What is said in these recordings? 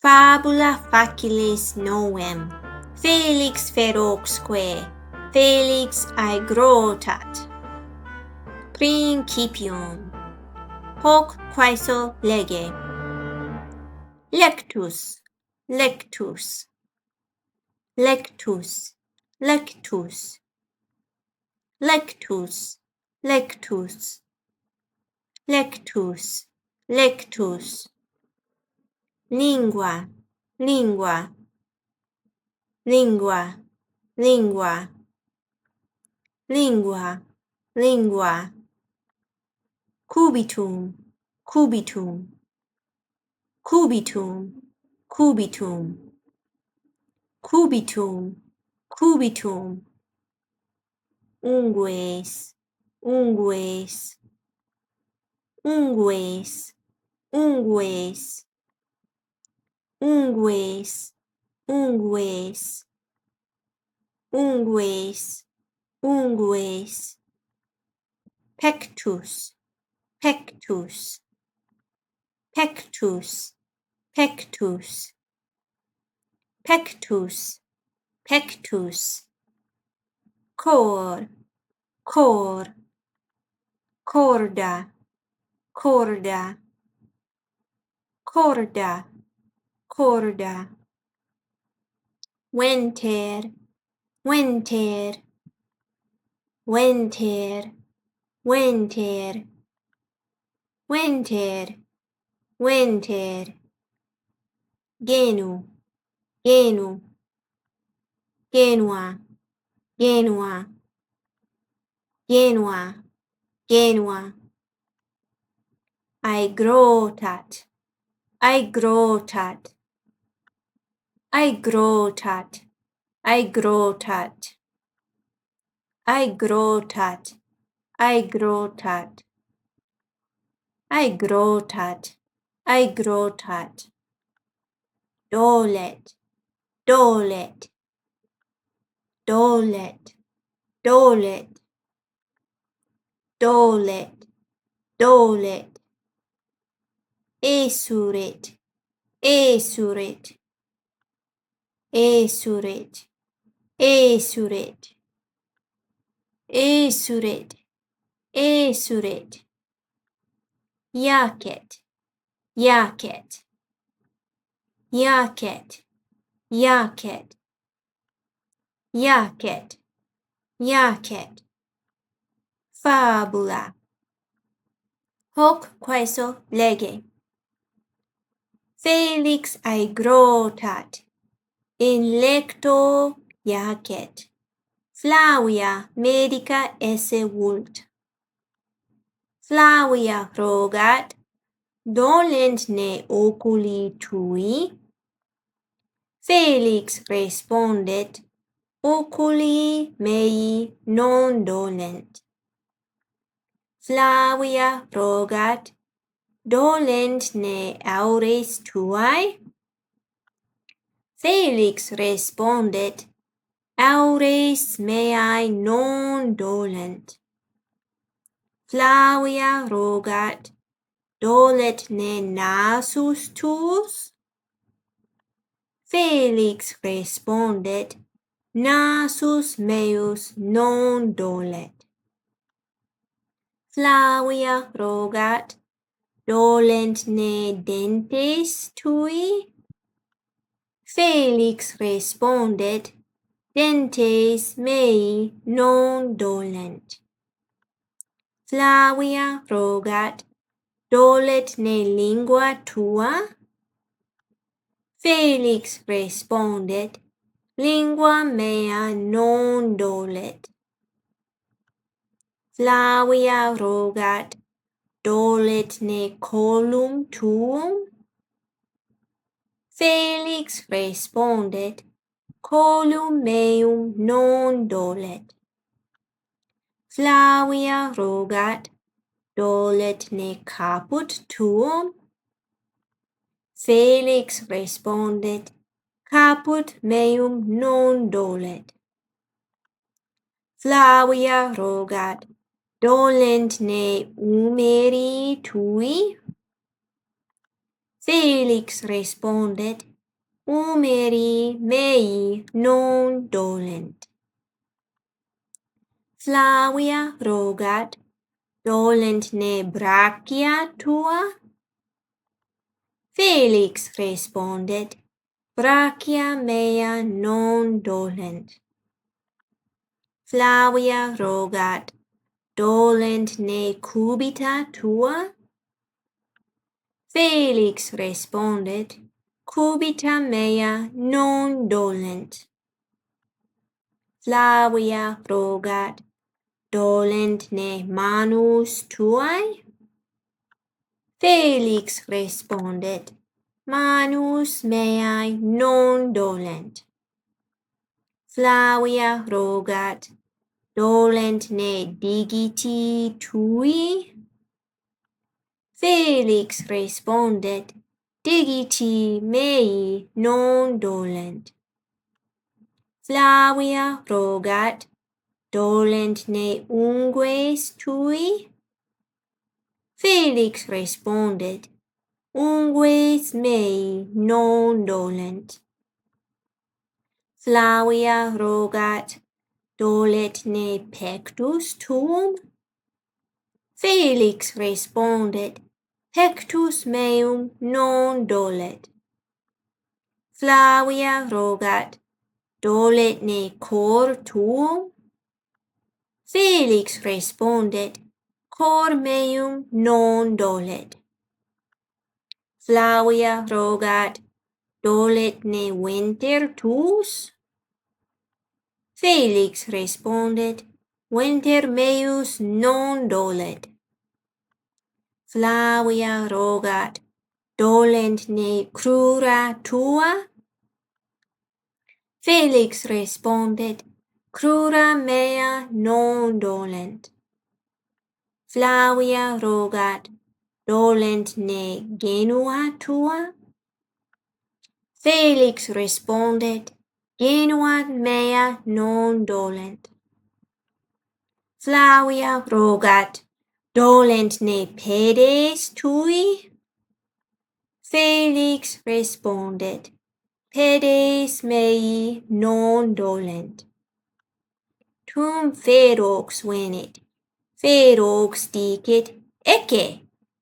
Fabula facilis novem, Felix feroxque, Felix aegrotat. Principium, hoc quaeso lege. Lectus, lectus, lectus, lectus, lectus, lectus, lectus, lectus. Lingua, lingua, lingua, lingua, lingua, lingua. Cubitum, cubitum, cubitum, cubitum, cubitum, cubitum. Ungues, ungues, ungues, ungues, ungues, ungues, ungues, ungues. Pectus, pectus, pectus, pectus, pectus, pectus. Cor, cor, corda, corda, corda, corda. Venter, venter, venter, venter, venter, venter. Genu, genu, genua, genua, genua, genua. Aegrotat, aegrotat, aegrotat, aegrotat, aegrotat, aegrotat, aegrotat, aegrotat. Dolet, dolet, dolet, dolet, dolet, dolet. Esurit, esurit, esurit, esurit, esurit, esurit. Jacet, jacet, jacet, jacet, jacet, jacet. Fabula. Hoc quaeso lege. Felix aegrotat, in lecto jacet. Flavia medica esse vult. Flavia rogat, dolent ne oculi tui? Felix respondet, oculi mei non dolent. Flavia rogat, dolent ne aures tuae? Felix respondet, aures meae non dolent. Flavia rogat, dolet ne nasus tuus? Felix respondet, nasus meus non dolet. Flavia rogat, dolent ne dentes tui? Felix respondet, dentes mei non dolent. Flavia rogat, dolet ne lingua tua? Felix respondet, lingua mea non dolet. Flavia rogat, dolet ne colum tuum? Felix respondet, colum meum non dolet. Flavia rogat, dolet ne caput tuum? Felix respondet, caput meum non dolet. Flavia rogat, dolent ne umeri tui? Felix respondet, umeri mei non dolent. Flavia rogat, dolent ne brachia tua? Felix responded, brachia mea non dolent. Flavia rogat, dolent ne cubita tua? Felix responded, cubita mea non dolent. Flavia rogat, dolent ne manus tuae? Felix responded, manus meae non dolent. Flavia rogat, dolent ne digiti tui? Felix responded, digiti mei non dolent. Flavia rogat, dolent ne ungues tui? Felix responded, ungues mei non dolent. Flavia rogat, dolent ne pectus tuum? Felix responded, pectus meum non dolet. Flavia rogat, dolet ne cor tuum? Felix responded, cor meum non dolet. Flavia rogat, dolet ne venter tuus? Felix responded, venter meus non dolet. Flavia rogat, dolent ne crura tua? Felix responded, crura mea non dolent. Flavia rogat, dolent ne genua tua? Felix responded, genua mea non dolent. Flavia rogat, dolent ne pedes tui? Felix responded, pedes mei non dolent. Tum ferox venit, ferox dicit, ecce,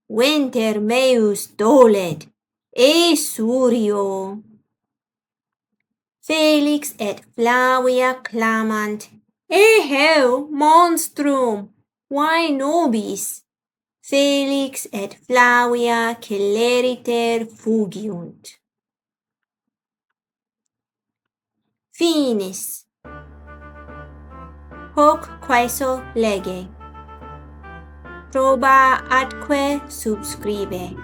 venter meus dolet, esurio. Felix et Flavia clamant, eheu monstrum, vae nobis? Felix et Flavia celeriter fugiunt. Finis. Hoc quaeso lege. Proba atque subscribe.